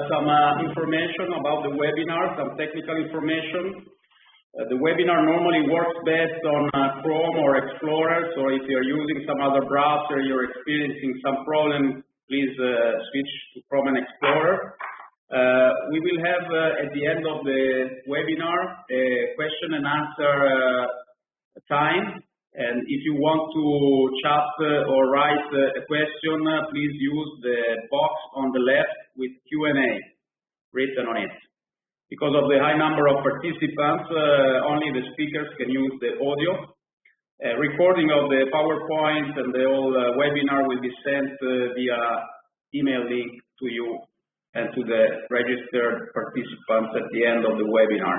some information about the webinar, some technical information. The webinar normally works best on Chrome or Explorer, so if you're using some other browser, you're experiencing some problem, please switch to Chrome and Explorer. We will have at the end of the webinar a question and answer time, and if you want to chat or write a question, please use the box on the left with Q&A written on it. Because of the high number of participants, only the speakers can use the audio. A recording of the PowerPoint and the whole webinar will be sent via email link to you and to the registered participants at the end of the webinar.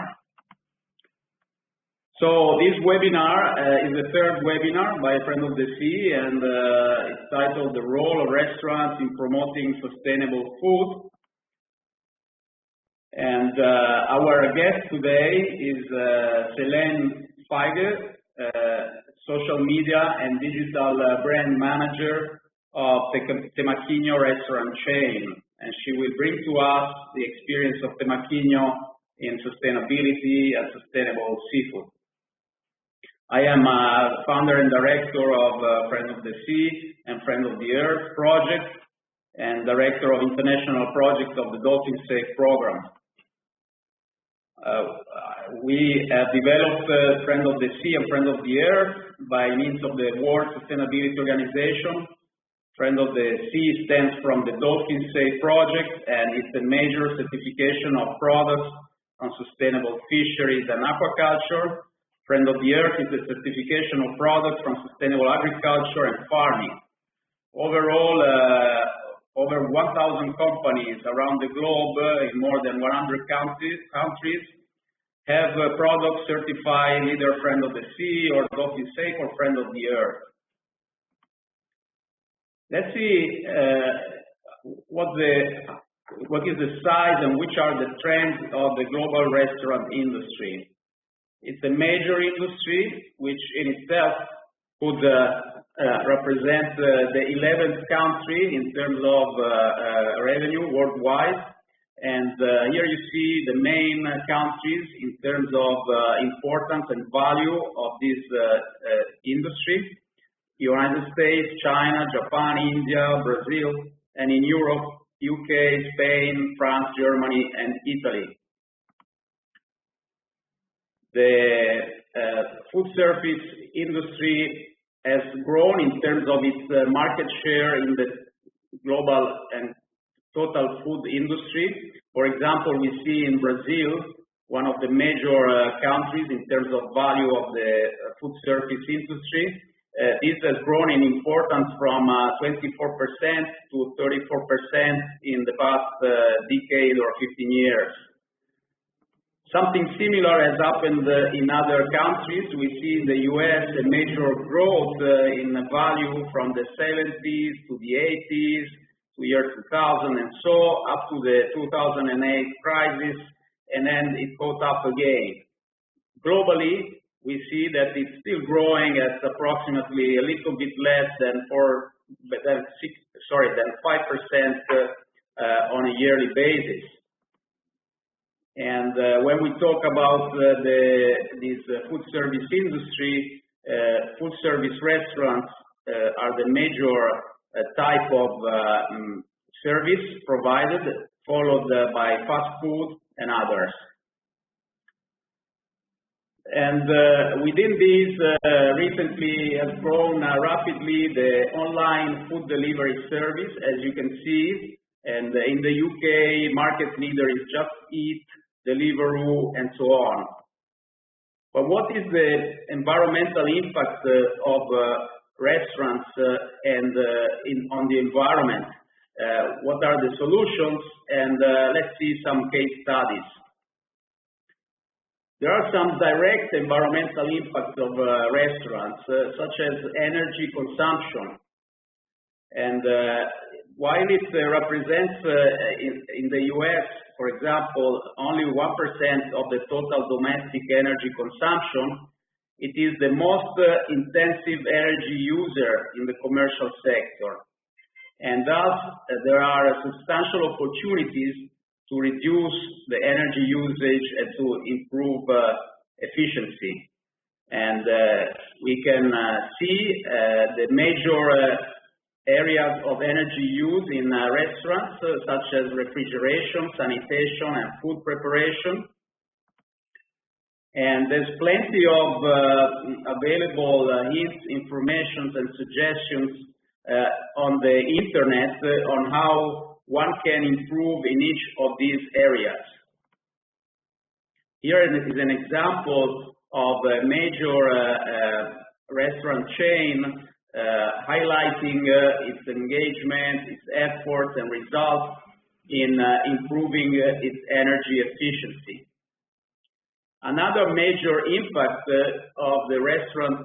So this webinar is the third webinar by a friend of the sea, and it's titled The Role of Restaurants in Promoting Sustainable Food. And our guest today is Selene Feige, social media and digital brand manager of Temacchino restaurant chain. And she will bring to us the experience of Temacchino in sustainability and sustainable seafood. I am a founder and director of Friends of the Sea and Friends of the Earth project, and director of international projects of the Dolphin Safe program. We have developed Friends of the Sea and Friends of the Earth by means of the World Sustainability Organization. Friends of the Sea stands from the Dolphin Safe project, and it's a major certification of products on sustainable fisheries and aquaculture. Friends of the Earth is a certification of products from sustainable agriculture and farming. Overall, over 1,000 companies around the globe in more than 100 countries have products certified either Friend of the Sea or Dolphin Safe or Friend of the Earth. Let's see what is the size and which are the trends of the global restaurant industry. It's a major industry which in itself could represent the 11th country in terms of revenue worldwide. And here you see the main countries in terms of importance and value of this industry: United States, China, Japan, India, Brazil, and in Europe, UK, Spain, France, Germany, and Italy. The food service industry has grown in terms of its market share in the global and total food industry. For example, we see in Brazil, one of the major countries in terms of value of the food service industry. This has grown in importance from 24% to 34% in the past decade or 15 years. Something similar has happened in other countries. We see in the US a major growth in value from the 70s to the 80s to year 2000 and so up to the 2008 crisis, and then it caught up again. Globally, we see that it's still growing at approximately a little bit less than 5% on a yearly basis. And when we talk about this food service industry, food service restaurants are the major type of service provided, followed by fast food and others. And within these, recently has grown rapidly the online food delivery service, as you can see. And in the UK, market leader is Just Eat, Deliveroo, and so on. But what is the environmental impact of restaurants on the environment? What are the solutions? And let's see some case studies. There are some direct environmental impacts of restaurants, such as energy consumption. And while it represents in the US, for example, only 1% of the total domestic energy consumption, it is the most intensive energy user in the commercial sector. And thus, there are substantial opportunities to reduce the energy usage and to improve efficiency. And we can see the major areas of energy use in restaurants, such as refrigeration, sanitation, and food preparation. And there's plenty of available hints, information, and suggestions on the internet on how one can improve in each of these areas. Here is an example of a major restaurant chain highlighting its engagement, its efforts and results in improving its energy efficiency. Another major impact of the restaurant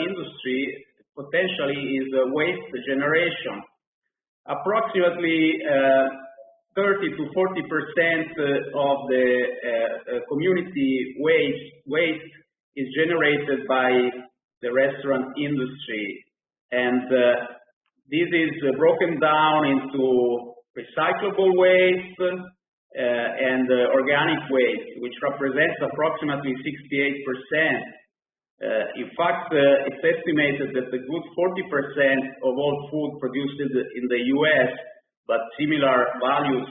industry potentially is waste generation. Approximately 30 to 40% of the community waste is generated by the restaurant industry. And this is broken down into recyclable waste and organic waste, which represents approximately 68%. In fact, it's estimated that a good 40% of all food produced in the US, but similar values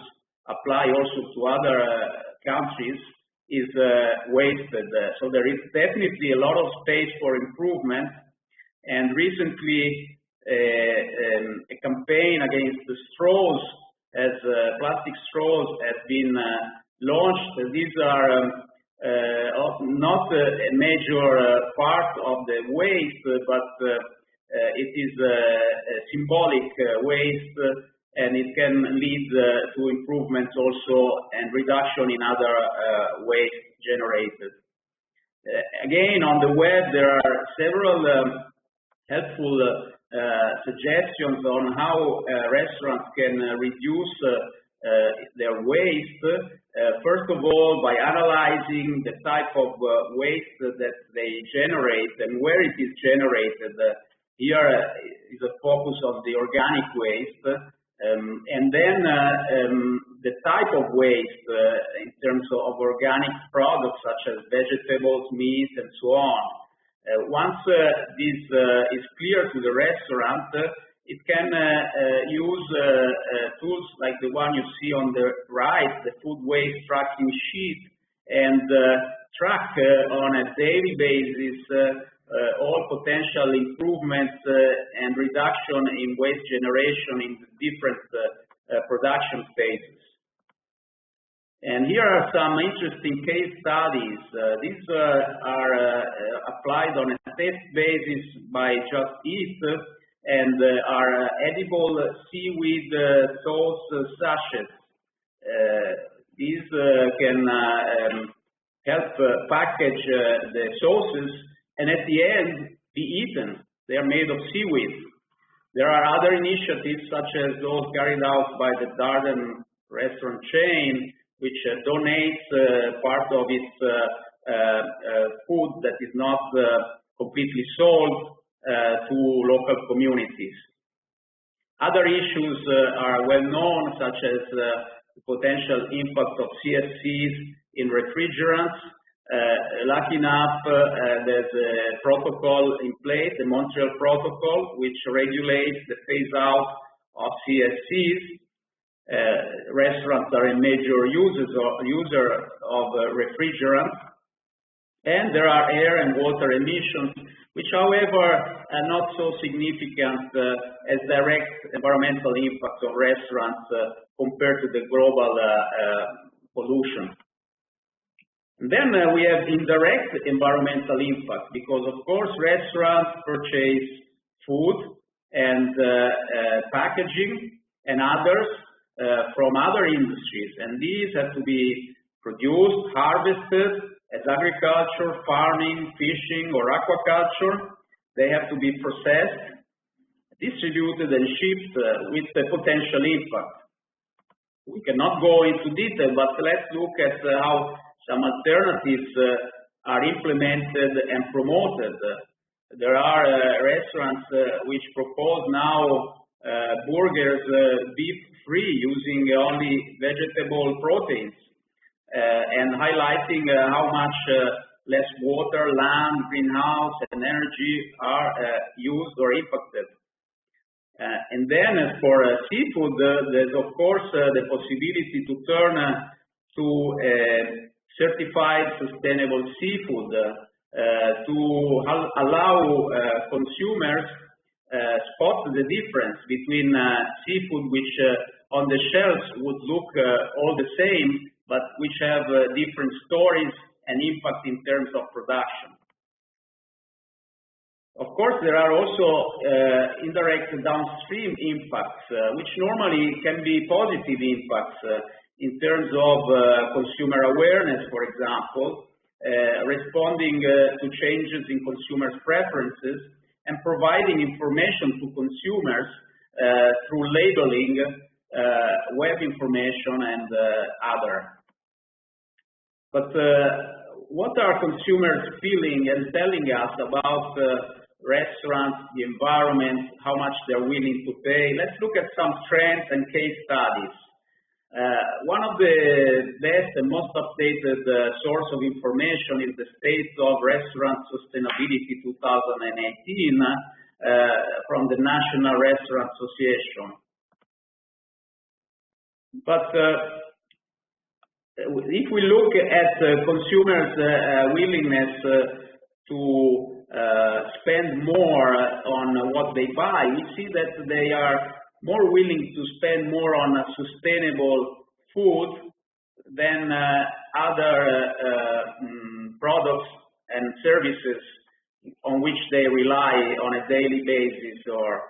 apply also to other countries, is wasted. So there is definitely a lot of space for improvement. And recently, a campaign against the straws, as plastic straws, has been launched. These are not a major part of the waste, but it is a symbolic waste, and it can lead to improvements also and reduction in other waste generated. Again, on the web, there are several helpful suggestions on how restaurants can reduce their waste. First of all, by analyzing the type of waste that they generate and where it is generated. Here is a focus on the organic waste. And then the type of waste in terms of organic products such as vegetables, meat, and so on. Once this is clear to the restaurant, it can use tools like the one you see on the right, the food waste tracking sheet, and track on a daily basis all potential improvements and reduction in waste generation in the different production phases. And here are some interesting case studies. These are applied on a test basis by Just Eat and are edible seaweed sauce sachets. These can help package the sauces and at the end be eaten. They are made of seaweed. There are other initiatives such as those carried out by the Darden restaurant chain, which donates part of its food that is not completely sold to local communities. Other issues are well known, such as the potential impact of CFCs in refrigerants. Lucky enough, there's a protocol in place, the Montreal Protocol, which regulates the phase out of CFCs. Restaurants are a major user of refrigerants, and there are air and water emissions, which, however, are not so significant as direct environmental impacts of restaurants compared to the global pollution. And then we have indirect environmental impact, because of course restaurants purchase food and packaging and others from other industries, and these have to be produced, harvested as agriculture, farming, fishing, or aquaculture. They have to be processed, distributed, and shipped with a potential impact. We cannot go into detail, but let's look at how some alternatives are implemented and promoted. There are restaurants which propose now burgers, beef free, using only vegetable proteins, and highlighting how much less water, land, greenhouse, and energy are used or impacted. And then as for seafood, there's of course the possibility to turn to certified sustainable seafood to allow consumers spot the difference between seafood which on the shelves would look all the same, but which have different stories and impact in terms of production. Of course, there are also indirect downstream impacts, which normally can be positive impacts in terms of consumer awareness, for example, responding to changes in consumers' preferences, and providing information to consumers through labeling, web information, and other. But what are consumers feeling and telling us about restaurants, the environment, how much they're willing to pay? Let's look at some trends and case studies. One of the best and most updated source of information is the State of Restaurant Sustainability 2018 from the National Restaurant Association. But if we look at consumers' willingness to spend more on what they buy, we see that they are more willing to spend more on sustainable food than other products and services on which they rely on a daily basis or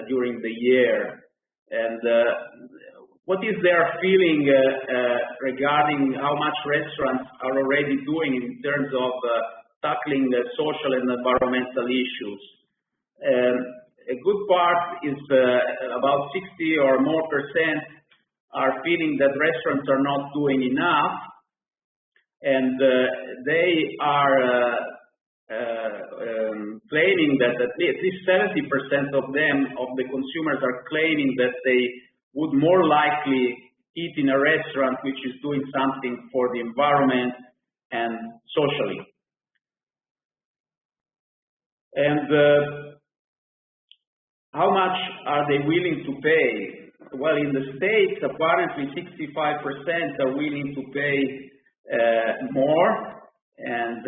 during the year. And what is their feeling regarding how much restaurants are already doing in terms of tackling the social and environmental issues? A good part is about 60 or more percent are feeling that restaurants are not doing enough, and they are claiming that at least 70% of them, of the consumers, are claiming that they would more likely eat in a restaurant which is doing something for the environment and socially. And how much are they willing to pay? Well, in the States, apparently 65% are willing to pay more, and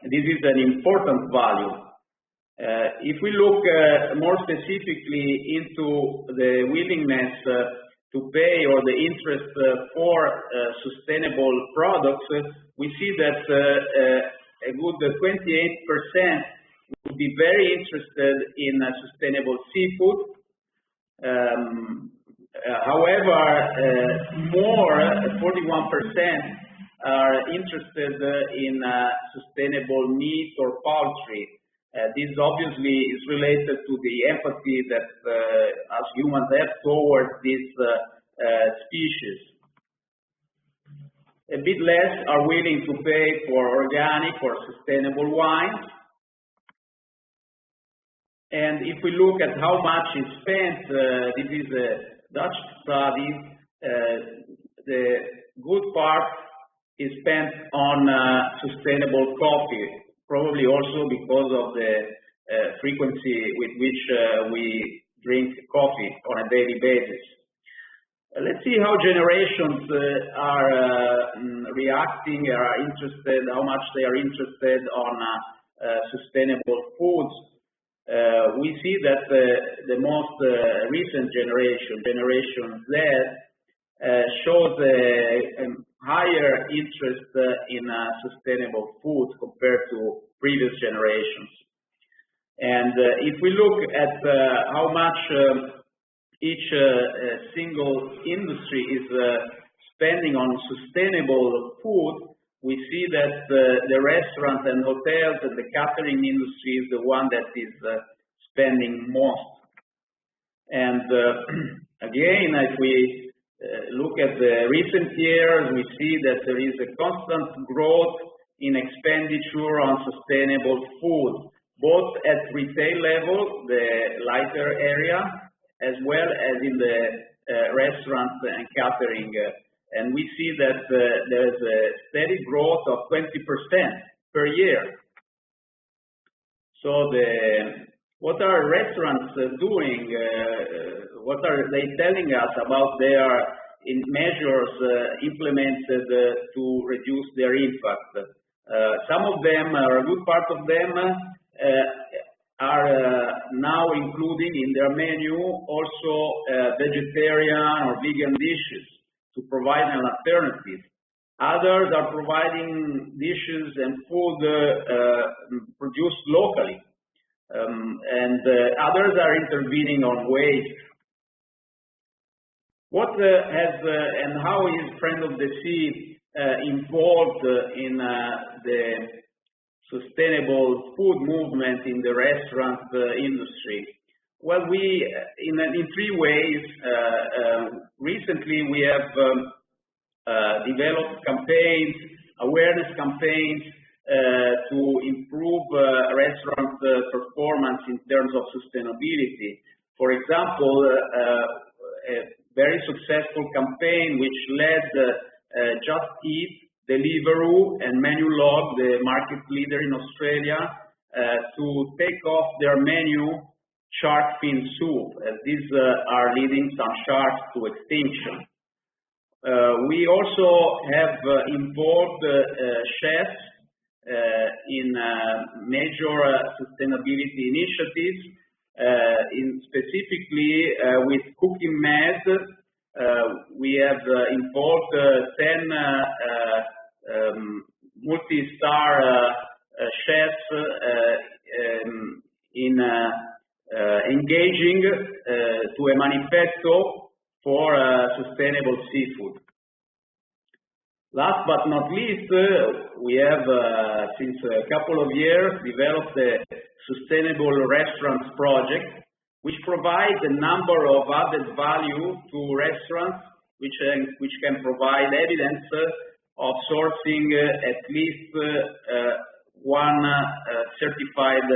this is an important value. If we look more specifically into the willingness to pay or the interest for sustainable products, we see that a good 28% would be very interested in sustainable seafood. However, more, 41%, are interested in sustainable meat or poultry. This obviously is related to the empathy that us humans have towards these species. A bit less are willing to pay for organic or sustainable wines. And if we look at how much is spent, this is a Dutch study, the good part is spent on sustainable coffee, probably also because of the frequency with which we drink coffee on a daily basis. Let's see how generations are reacting, are interested, how much they are interested on sustainable foods. We see that the most recent generation, Generation Z, shows a higher interest in sustainable food compared to previous generations. And if we look at how much each single industry is spending on sustainable food, we see that the restaurant and hotels and the catering industry is the one that is spending most. And again, if we look at the recent years, we see that there is a constant growth in expenditure on sustainable food, both at retail level, the lighter area, as well as in the restaurants and catering. And we see that there's a steady growth of 20% per year. So what are restaurants doing? What are they telling us about their measures implemented to reduce their impact? Some of them, or a good part of them, are now including in their menu also vegetarian or vegan dishes to provide an alternative. Others are providing dishes and food produced locally. And others are intervening on waste. What has and how is Friend of the Sea involved in the sustainable food movement in the restaurant industry? Well, we in three ways. Recently, we have developed campaigns, awareness campaigns, to improve restaurant performance in terms of sustainability. For example, a very successful campaign which led Just Eat, Deliveroo, and Menulog, the market leader in Australia, to take off their menu shark fin soup, as these are leading some sharks to extinction. We also have involved chefs in major sustainability initiatives, specifically with Cooking Mad. We have involved 10 multi-star chefs in engaging to a manifesto for sustainable seafood. Last but not least, we have, since a couple of years, developed the Sustainable Restaurants Project, which provides a number of added value to restaurants, which can provide evidence of sourcing at least one certified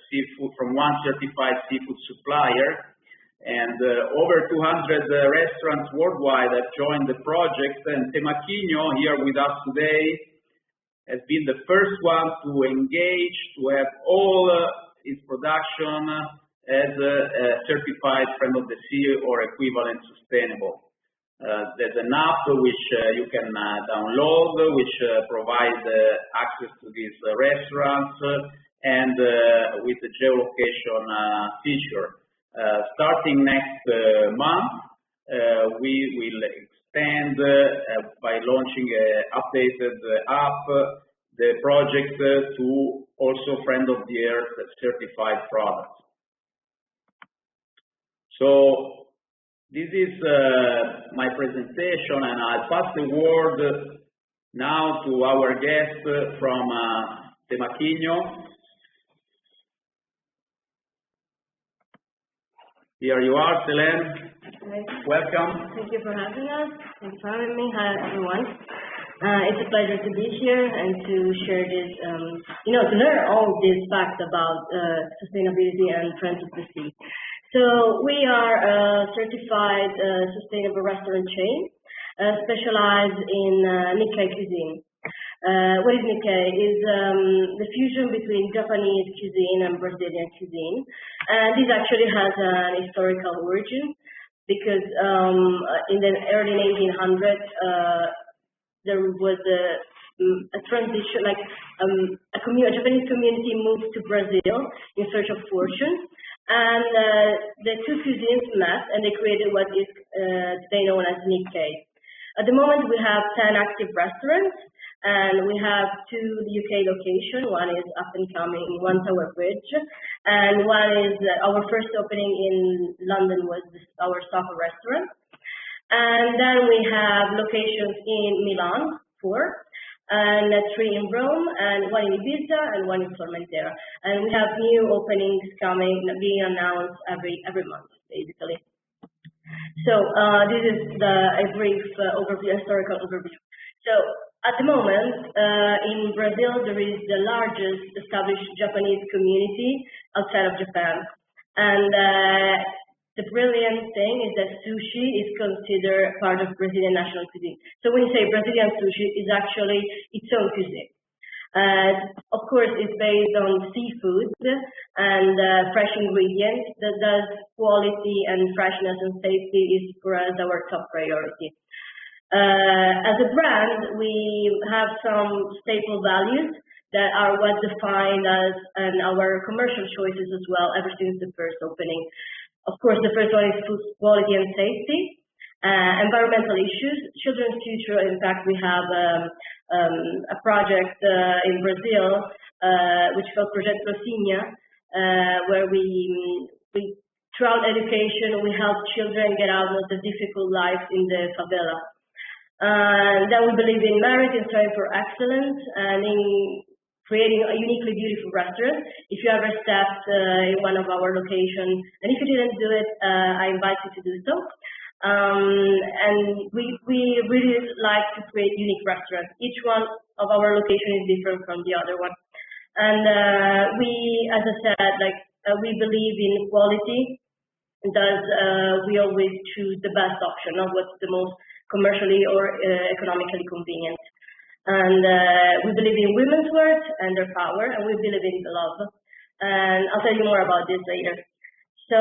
seafood from one certified seafood supplier. And over 200 restaurants worldwide have joined the project, and Temaquinho, here with us today, has been the first one to engage, to have all its production as a certified Friend of the Sea or equivalent sustainable. There's an app which you can download, which provides access to these restaurants and with the geolocation feature. Starting next month, we will extend by launching an updated app, the project to also Friend of the Earth certified products. So this is my presentation, and I'll pass the word now to our guest from Temaquinho. Here you are, Selene. Welcome. Thank you for having us. Thanks for having me. Hi, everyone. It's a pleasure to be here and to share this, to learn all these facts about sustainability and Friends of the Sea. So we are a certified sustainable restaurant chain specialized in Nikkei cuisine. What is Nikkei? Is the fusion between Japanese cuisine and Brazilian cuisine. And this actually has an historical origin because in the early 1800s, there was a transition, like a Japanese community moved to Brazil in search of fortune. And the two cuisines met and they created what is today known as Nikkei. At the moment, we have 10 active restaurants. And we have two UK locations. One is up and coming, One Tower Bridge, and one is our first opening in London was our Soho restaurant. And then we have locations in Milan, 4, and 3 in Rome, and 1 in Ibiza, and 1 in Formentera. And we have new openings coming, being announced every month, basically. So this is a brief overview, historical overview. So at the moment, in Brazil, there is the largest established Japanese community outside of Japan. And the brilliant thing is that sushi is considered part of Brazilian national cuisine. So when you say Brazilian sushi, it's actually its own cuisine. Of course, it's based on seafood and fresh ingredients. Thus, quality and freshness and safety is for us our top priority. As a brand, we have some staple values that are what define us and our commercial choices as well ever since the first opening. Of course, the first one is food quality and safety, environmental issues, children's future. In fact, we have a project in Brazil, which is called Project Rocinha, where we throughout education, we help children get out of the difficult life in the favela. Then we believe in merit, in striving for excellence, and in creating a uniquely beautiful restaurant. If you ever stepped in one of our locations, and if you didn't do it, I invite you to do so. And we really like to create unique restaurants. Each one of our locations is different from the other one. And we, as I said, we believe in quality. Thus, we always choose the best option, not what's the most commercially or economically convenient. And we believe in women's worth and their power, and we believe in love. And I'll tell you more about this later. So,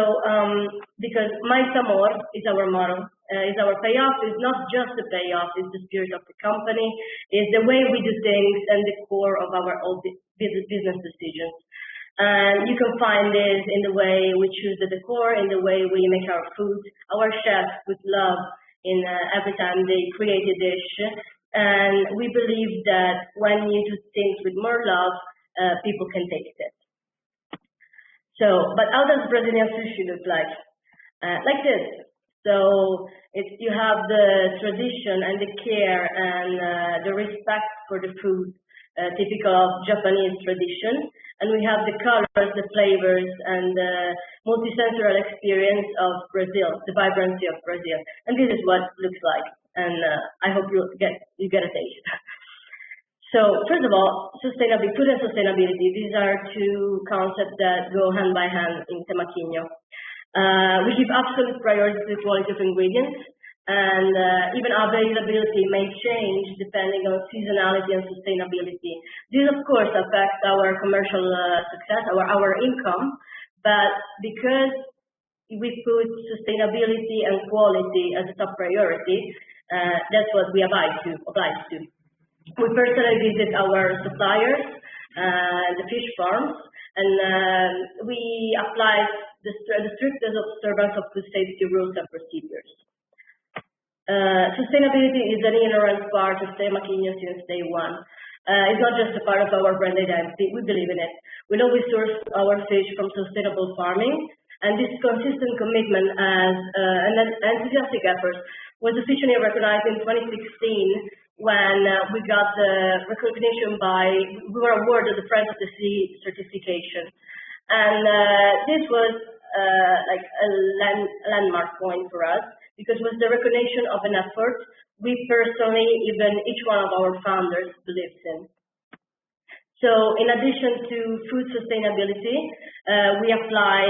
because Mais Amor is our motto, is our payoff. It's not just the payoff, it's the spirit of the company, it's the way we do things and the core of our all business decisions. And you can find this in the way we choose the decor, in the way we make our food. Our chefs put love in every time they create a dish. And we believe that when you do things with more love, people can taste it. So, but how does Brazilian sushi look like? Like this. So, you have the tradition and the care and the respect for the food, typical of Japanese tradition. And we have the colors, the flavors, and the multisensorial experience of Brazil, the vibrancy of Brazil. And this is what it looks like. And I hope you get a taste. So first of all, sustainability, food and sustainability. These are two concepts that go hand by hand in Temaquinho. We give absolute priority to the quality of ingredients, and even availability may change depending on seasonality and sustainability. This, of course, affects our commercial success, our income, but because we put sustainability and quality as a top priority, that's what we oblige to. We personally visit our suppliers, the fish farms, and we apply the strictest observance of food safety rules and procedures. Sustainability is an inherent part of Temaquinho since day one. It's not just a part of our brand identity, we believe in it. We always source our fish from sustainable farming, and this consistent commitment as an enthusiastic effort was officially recognized in 2016 when we got the recognition we were awarded the Friends of the Sea certification. And this was like a landmark point for us, because it was the recognition of an effort we personally, even each one of our founders, believes in. So in addition to food sustainability, we apply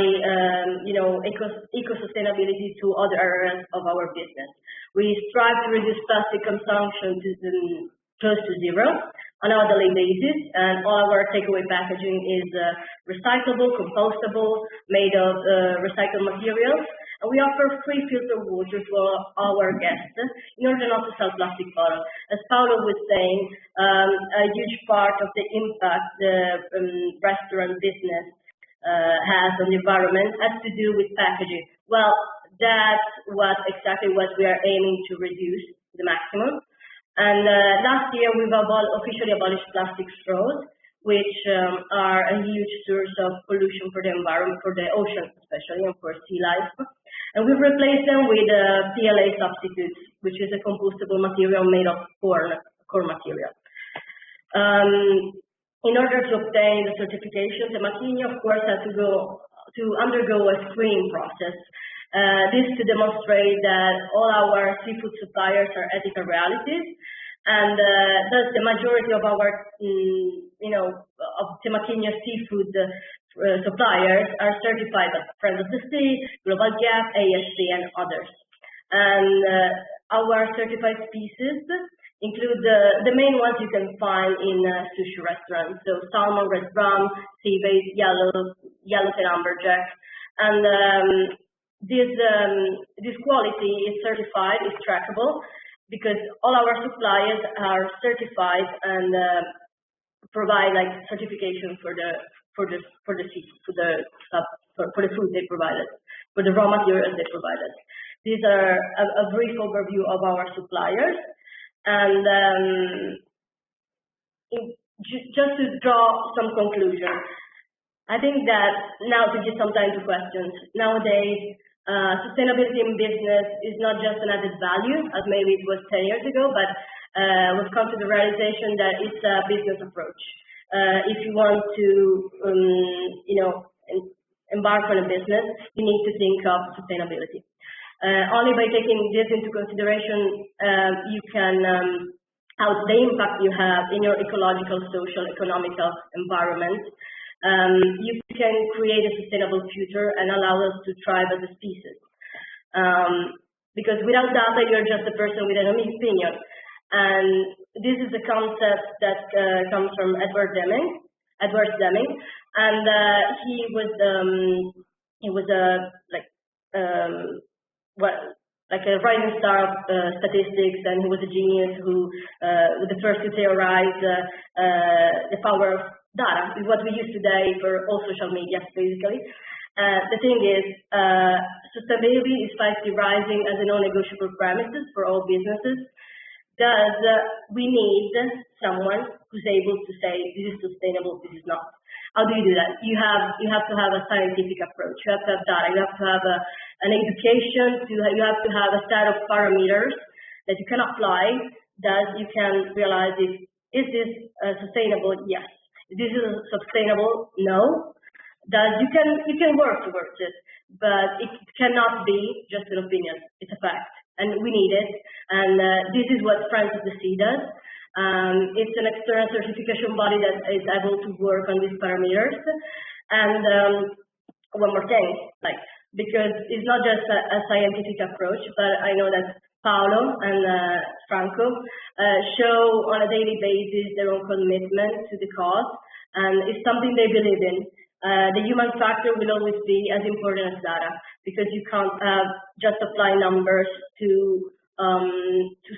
eco-sustainability to other areas of our business. We strive to reduce plastic consumption to close to zero on a daily basis, and all our takeaway packaging is recyclable, compostable, made of recycled materials. And we offer free filtered water to our guests in order not to sell plastic bottles. As Paolo was saying, a huge part of the impact the restaurant business has on the environment has to do with packaging. Well, that's exactly what we are aiming to reduce to the maximum. And last year, we've officially abolished plastic straws, which are a huge source of pollution for the environment, for the ocean especially, and for sea life. And we've replaced them with PLA substitutes, which is a compostable material made of corn material. In order to obtain the certification, Temaquinho, of course, had to undergo a screening process. This to demonstrate that all our seafood suppliers are ethical realities, and thus the majority of our, of Temaquinho seafood suppliers are certified by Friends of the Sea, Global Gap, ASC, and others. And our certified species include the main ones you can find in sushi restaurants. So salmon, red rum, sea bass, yellowtail amberjack. And this quality is certified, is trackable, because all our suppliers are certified and provide like certification for the food they provided, for the raw materials they provided. These are a brief overview of our suppliers, and just to draw some conclusions. I think that now to give some time to questions. Nowadays, sustainability in business is not just an added value, as maybe it was 10 years ago, but we've come to the realization that it's a business approach. If you want to, embark on a business, you need to think of sustainability. Only by taking this into consideration, you can, how the impact you have in your ecological, social, economical environment, you can create a sustainable future and allow us to thrive as a species. Because without data, you're just a person with an opinion. And this is a concept that comes from Edward Deming, and he was like a rising star of statistics, and he was a genius who was the first to theorize the power of data, is what we use today for all social media, basically. The thing is, sustainability is fastly rising as a non-negotiable premises for all businesses. Thus, we need someone who's able to say, this is sustainable, this is not. How do you do that? You have to have a scientific approach. You have to have data. You have to have an education. You have to have a set of parameters that you can apply. Thus, you can realize is this sustainable? Yes. This is sustainable? No. Thus, you can work towards it, but it cannot be just an opinion. It's a fact, and we need it. And this is what Friends of the Sea does. It's an external certification body that is able to work on these parameters. And one more thing, because it's not just a scientific approach, but I know that Paolo and Franco show on a daily basis their own commitment to the cause, and it's something they believe in. The human factor will always be as important as data, because you can't just apply numbers to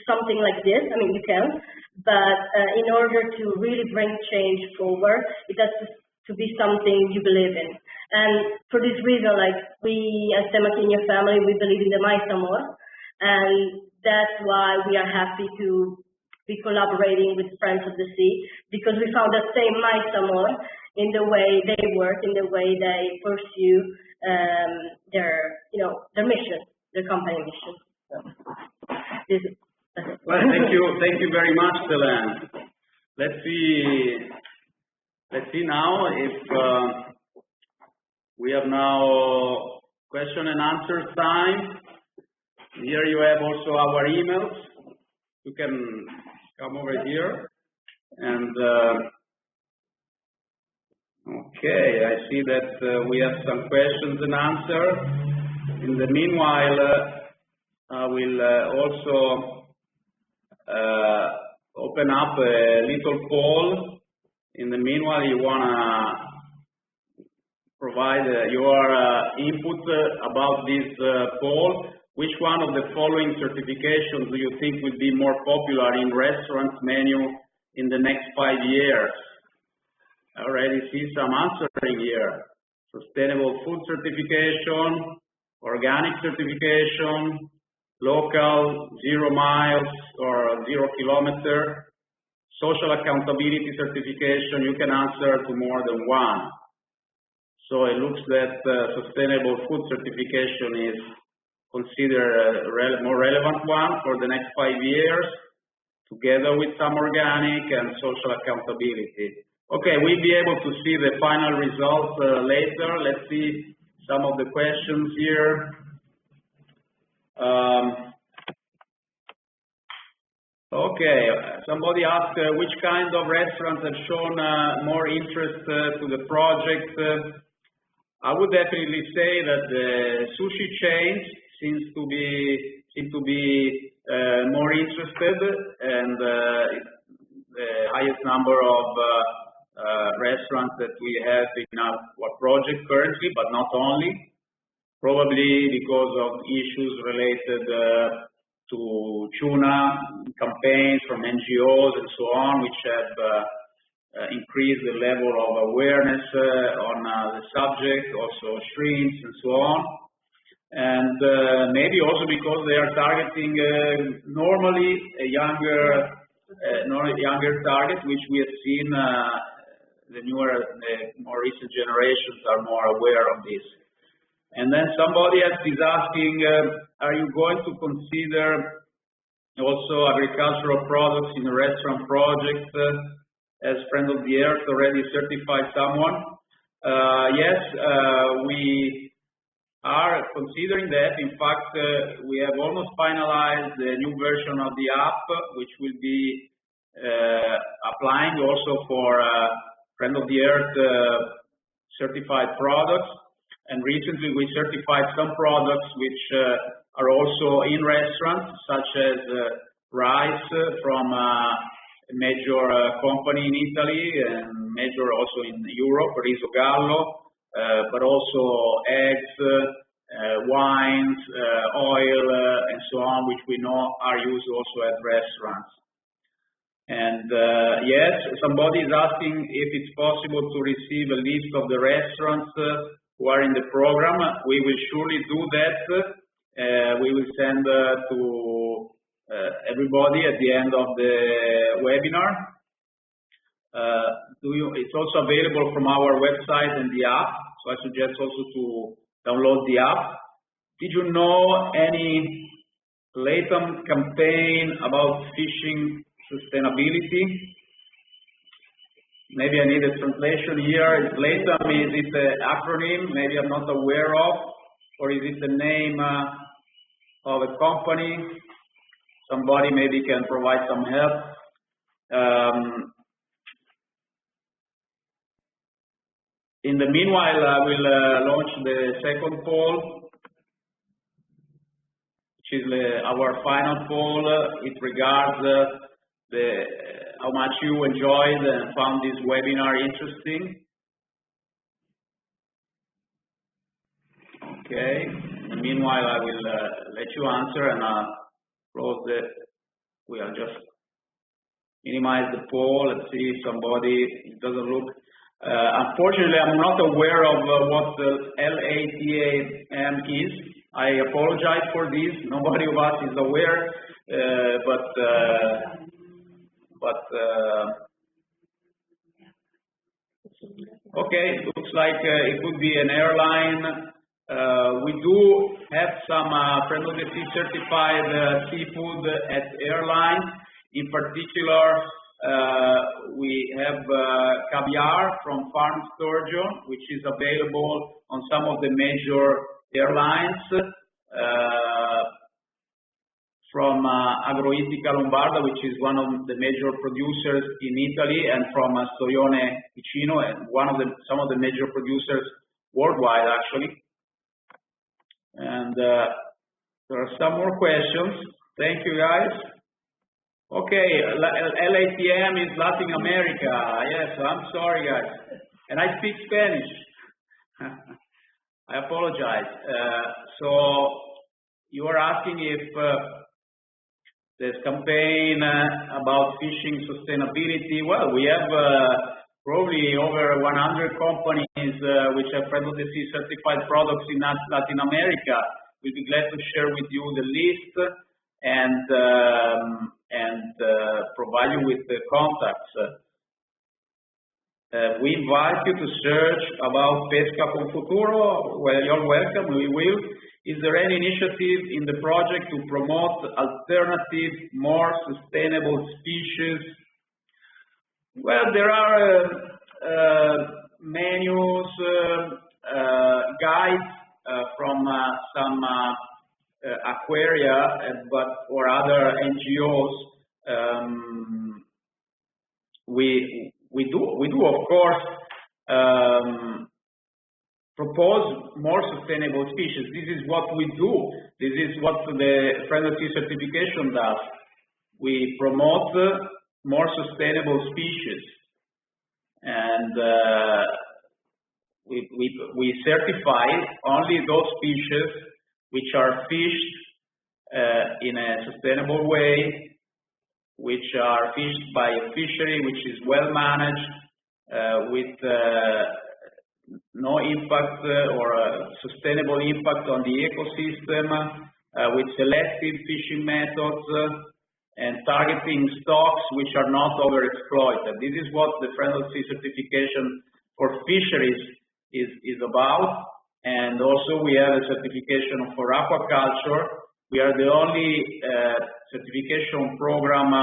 something like this. I mean, you can, but in order to really bring change forward, it has to be something you believe in. And for this reason, we as Temaquinha family, we believe in the Mais Amor, and that's why we are happy to be collaborating with Friends of the Sea, because we found that same Mais Amor in the way they work, in the way they pursue their mission, their company mission. So, well, thank you very much, Selene. Let's see now if we have now question and answer time. Here you have also our emails. You can come over here and okay, I see that we have some questions and answers. In the meanwhile, I will also open up a little poll. In the meanwhile, you want to provide your input about this poll. Which one of the following certifications do you think will be more popular in restaurants menu in the next 5 years? I already see some answering here. Sustainable food certification, organic certification, local, 0 miles or 0 kilometer, social accountability certification. You can answer to more than one. So it looks that sustainable food certification is considered a more relevant one for the next 5 years, together with some organic and social accountability. Okay, we'll be able to see the final results later. Let's see some of the questions here. Okay, somebody asked which kind of restaurants have shown more interest to the project. I would definitely say that the sushi chains seem to be more interested, and the highest number of restaurants that we have in our project currently, but not only, probably because of issues related to tuna campaigns from NGOs and so on, which have increased the level of awareness on the subject, also shrimps and so on. And maybe also because they are targeting normally a younger target, which we have seen the more recent generations are more aware of this. And then somebody else is asking, are you going to consider also agricultural products in a restaurant project as Friend of the Earth already certified someone? Yes, we are considering that. In fact, we have almost finalized the new version of the app, which will be applying also for Friend of the Earth certified products. And recently we certified some products which are also in restaurants, such as rice from a major company in Italy and major also in Europe, Riso Gallo, but also eggs, wines, oil, and so on, which we know are used also at restaurants. And yes, somebody is asking if it's possible to receive a list of the restaurants who are in the program. We will surely do that. We will send to everybody at the end of the webinar. It's also available from our website and the app, so I suggest also to download the app. Did you know any latent campaign about fishing sustainability? Maybe I need a translation here. LATAM, is it an acronym maybe I'm not aware of, or is it the name of a company? Somebody maybe can provide some help. In the meanwhile, I will launch the second poll, which is our final poll. It regards how much you enjoyed and found this webinar interesting. Okay. In the meanwhile, I will let you answer, and I'll close we'll just minimize the poll. Let's see if it doesn't look. Unfortunately, I'm not aware of what the LATAM is. I apologize for this. Nobody of us is aware, okay, looks like it could be an airline. We do have some Friend of the Sea certified seafood at airlines. In particular, we have caviar from Farm Sturgeon, which is available on some of the major airlines. From Agroitica Lombarda, which is one of the major producers in Italy, and from Storione Ticino, and some of the major producers worldwide, actually. And there are some more questions. Thank you, guys. Okay, LATM is Latin America. Yes, I'm sorry, guys. And I speak Spanish. I apologize. So you are asking if this campaign about fishing sustainability. Well, we have probably over 100 companies which have Friend of the Sea certified products in Latin America. We'll be glad to share with you the list and provide you with the contacts. We invite you to search about Pesca con Futuro. Well, you're welcome. We will. Is there any initiative in the project to promote alternative, more sustainable species? Well, there are menus, guides from some aquaria, or other NGOs we do of course propose more sustainable species. This is what we do. This is what the Friendly Sea certification does. We promote more sustainable species, and we certify only those species which are fished in a sustainable way, which are fished by a fishery which is well managed, with no impact or sustainable impact on the ecosystem, with selective fishing methods, and targeting stocks which are not overexploited. This is what the Friendly Sea certification for fisheries is about. And also we have a certification for aquaculture. We are the only certification program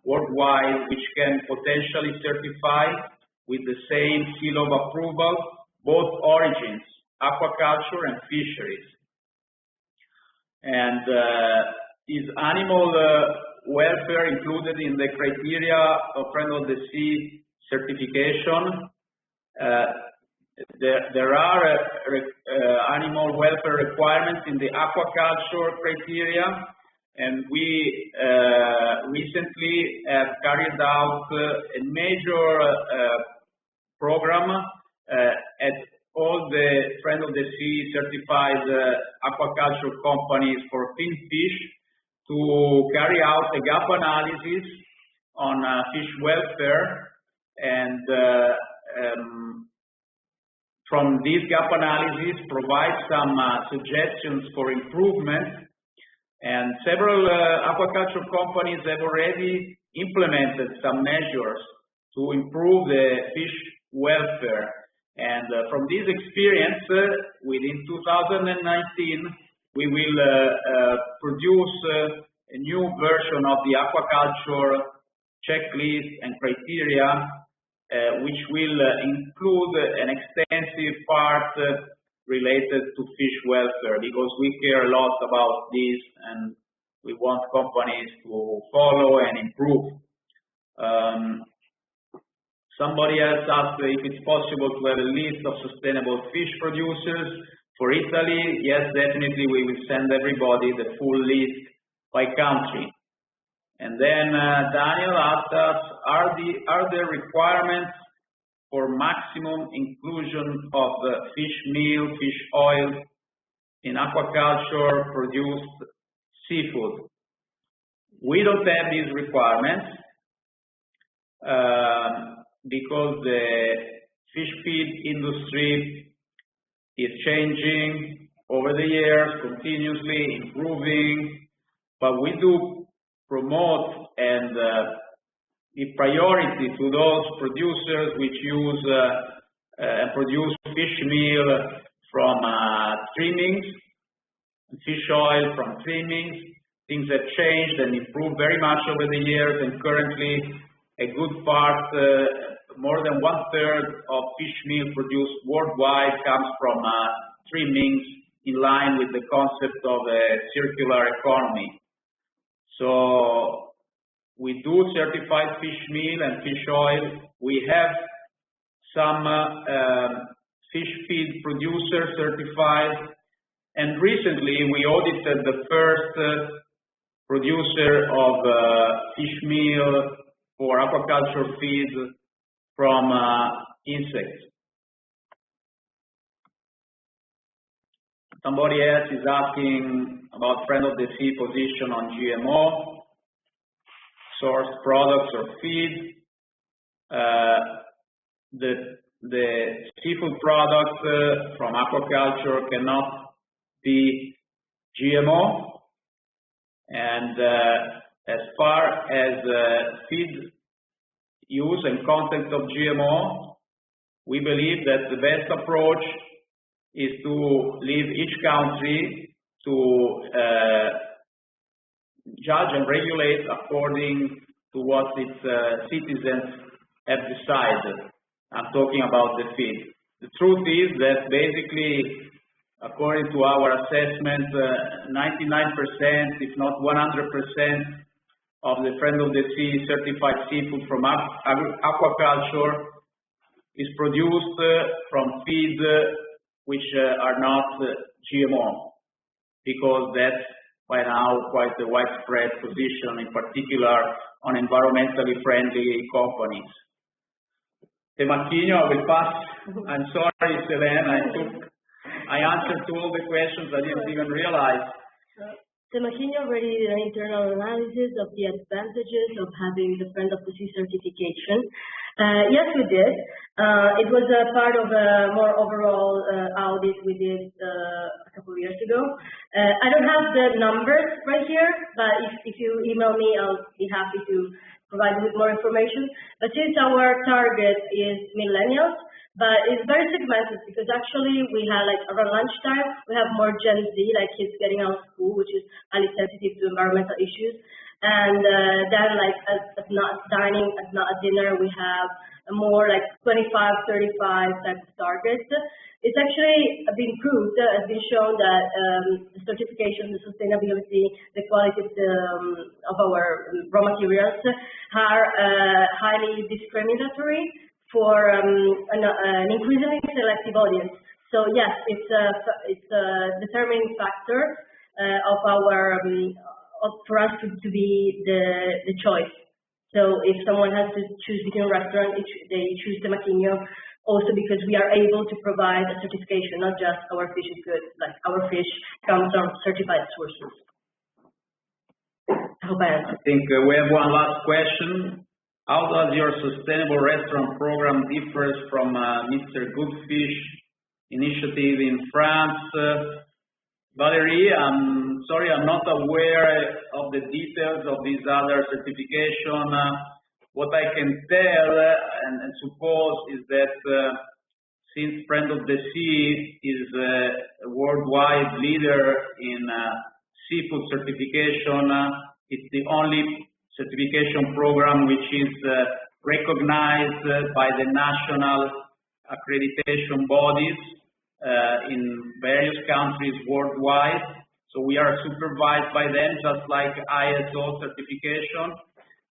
worldwide which can potentially certify with the same seal of approval both origins, aquaculture and fisheries. And is animal welfare included in the criteria of Friend of the Sea certification? There are animal welfare requirements in the aquaculture criteria, and we recently have carried out a major program at all the Friend of the Sea certified aquaculture companies for finfish to carry out a gap analysis on fish welfare, and from this gap analysis provide some suggestions for improvement. And several aquaculture companies have already implemented some measures to improve the fish welfare. And from this experience, within 2019, we will produce a new version of the aquaculture checklist and criteria, which will include an extensive part related to fish welfare, because we care a lot about this and we want companies to follow and improve. Somebody else asked if it's possible to have a list of sustainable fish producers for Italy. Yes, definitely, we will send everybody the full list by country. And then Daniel asked us, are there requirements for maximum inclusion of fish meal, fish oil in aquaculture produced seafood? We don't have these requirements because the fish feed industry is changing over the years, continuously improving, but we do promote and give priority to those producers which use and produce fish meal from trimmings, fish oil from trimmings. Things have changed and improved very much over the years, and currently a good part, more than 1/3 of fish meal produced worldwide comes from trimmings, in line with the concept of a circular economy. So we do certified fish meal and fish oil. We have some fish feed producers certified, and recently we audited the first producer of fish meal for aquaculture feed from insects. Somebody else is asking about Friend of the Sea position on GMO sourced products or feed. The seafood products from aquaculture cannot be GMO, and as far as feed use and content of GMO, we believe that the best approach is to leave each country to judge and regulate according to what its citizens have decided. I'm talking about the feed. The truth is that basically, according to our assessment, 99%, if not 100%, of the Friend of the Sea certified seafood from aquaculture is produced from feed which are not GMO, because that's by now quite a widespread position, in particular on environmentally friendly companies. Temacchino, I will pass. I'm sorry, Selene, I answered to all the questions I didn't even realize. Temacchino already did an internal analysis of the advantages of having the Friend of the Sea certification. Yes, we did. It was a part of a more overall audit we did a couple of years ago. I don't have the numbers right here, but if you email me, I'll be happy to provide you with more information. But since our target is millennials, but it's very segmented, because actually we have, like, around lunchtime, we have more Gen Z, like kids getting out of school, which is highly sensitive to environmental issues. And then, like, at dining, at dinner, we have a more like 25, 35 type of targets. It's actually been proved, has been shown that the certification, the sustainability, the quality of our raw materials are highly discriminatory for an increasingly selective audience. So yes, it's a determining factor of our for us to be the choice. So if someone has to choose between a restaurant, they choose Temacchino, also because we are able to provide a certification, not just our fish is good, like our fish comes from certified sources. I hope I answered. I think we have one last question. How does your sustainable restaurant program differ from Mr. Goodfish initiative in France? Valerie, I'm sorry, I'm not aware of the details of this other certification. What I can tell and suppose is that since Friend of the Sea is a worldwide leader in seafood certification, it's the only certification program which is recognized by the national accreditation bodies in various countries worldwide. So we are supervised by them, just like ISO certification.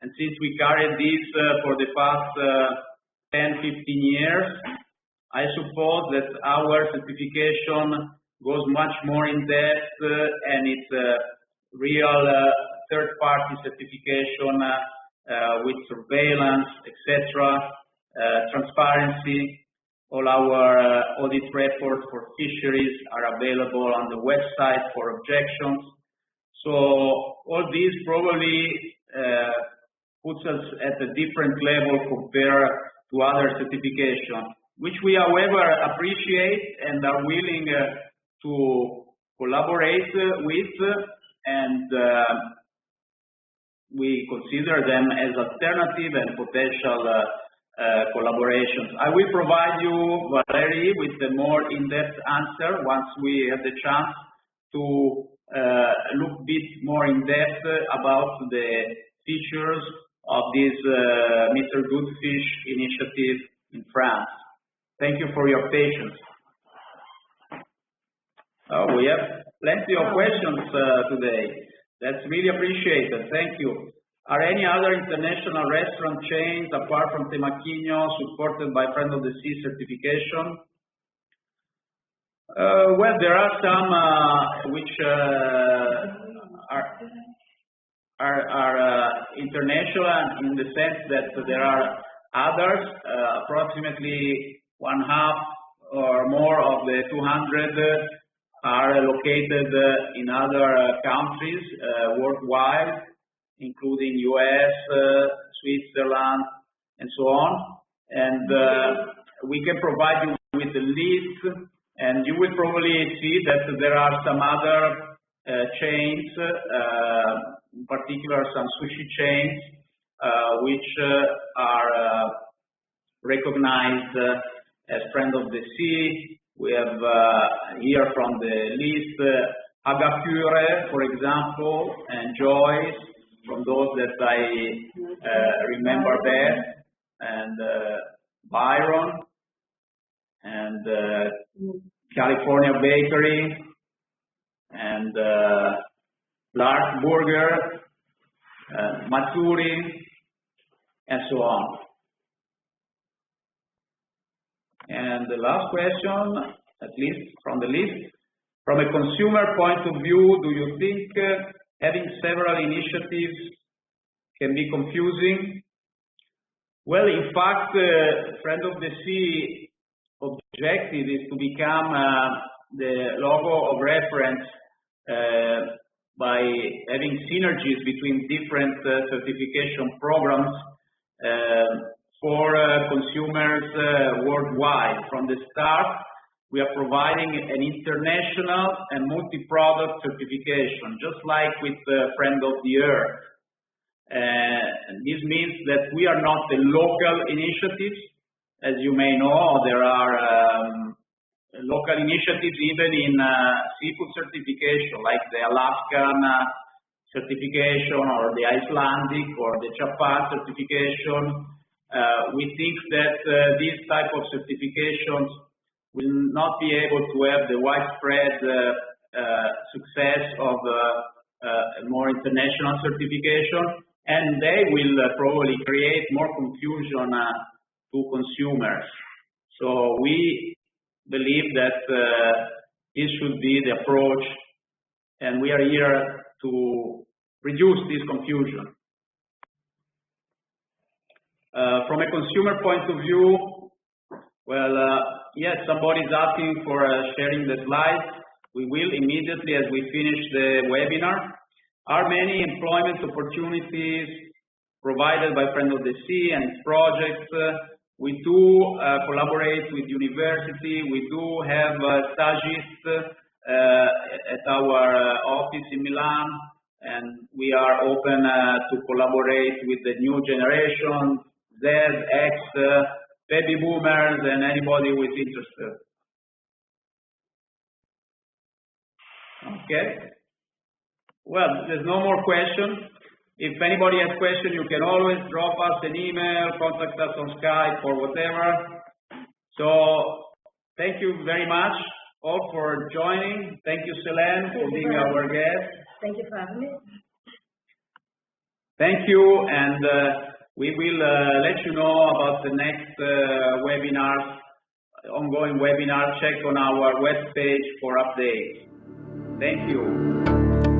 And since we carried this for the past 10, 15 years, I suppose that our certification goes much more in depth and it's a real third-party certification with surveillance, etc., transparency. All our audit reports for fisheries are available on the website for objections. So all this probably puts us at a different level compared to other certifications, which we, however, appreciate and are willing to collaborate with, and we consider them as alternative and potential collaborations. I will provide you, Valerie, with a more in-depth answer once we have the chance to look a bit more in depth about the features of this Mr. Goodfish initiative in France. Thank you for your patience. Oh, we have plenty of questions today. That's really appreciated. Thank you. Are any other international restaurant chains, apart from Temacchino, supported by Friend of the Sea certification? Well, there are some which are international in the sense that there are others, approximately 1/2 or more of the 200 are located in other countries worldwide, including US, Switzerland, and so on. And we can provide you with a list, and you will probably see that there are some other chains, in particular some sushi chains, which are recognized as Friend of the Sea. We have here from the list Agapure, for example, and Joyce, from those that I remember best, and Byron, and California Bakery, and Lark Burger, Maturi, and so on. And the last question, at least from the list, from a consumer point of view, do you think having several initiatives can be confusing? Well, in fact, Friend of the Sea objective is to become the logo of reference by having synergies between different certification programs for consumers worldwide. From the start, we are providing an international and multi-product certification, just like with Friend of the Earth. This means that we are not a local initiative. As you may know, there are local initiatives even in seafood certification, like the Alaskan certification or the Icelandic or the Japan certification. We think that these type of certifications will not be able to have the widespread success of a more international certification, and they will probably create more confusion to consumers. So we believe that this should be the approach, and we are here to reduce this confusion. From a consumer point of view, well, yes, somebody is asking for sharing the slides. We will immediately as we finish the webinar. Are many employment opportunities provided by Friend of the Sea and its projects? We do collaborate with university. We do have stagists at our office in Milan, and we are open to collaborate with the new generation, Z, X, baby boomers, and anybody who is interested. Okay. Well, there's no more questions. If anybody has questions, you can always drop us an email, contact us on Skype or whatever. So thank you very much all for joining. Thank you, Selene, for being our guest. Thank you for having me. Thank you, and we will let you know about the next webinars, ongoing webinars. Check on our webpage for updates. Thank you.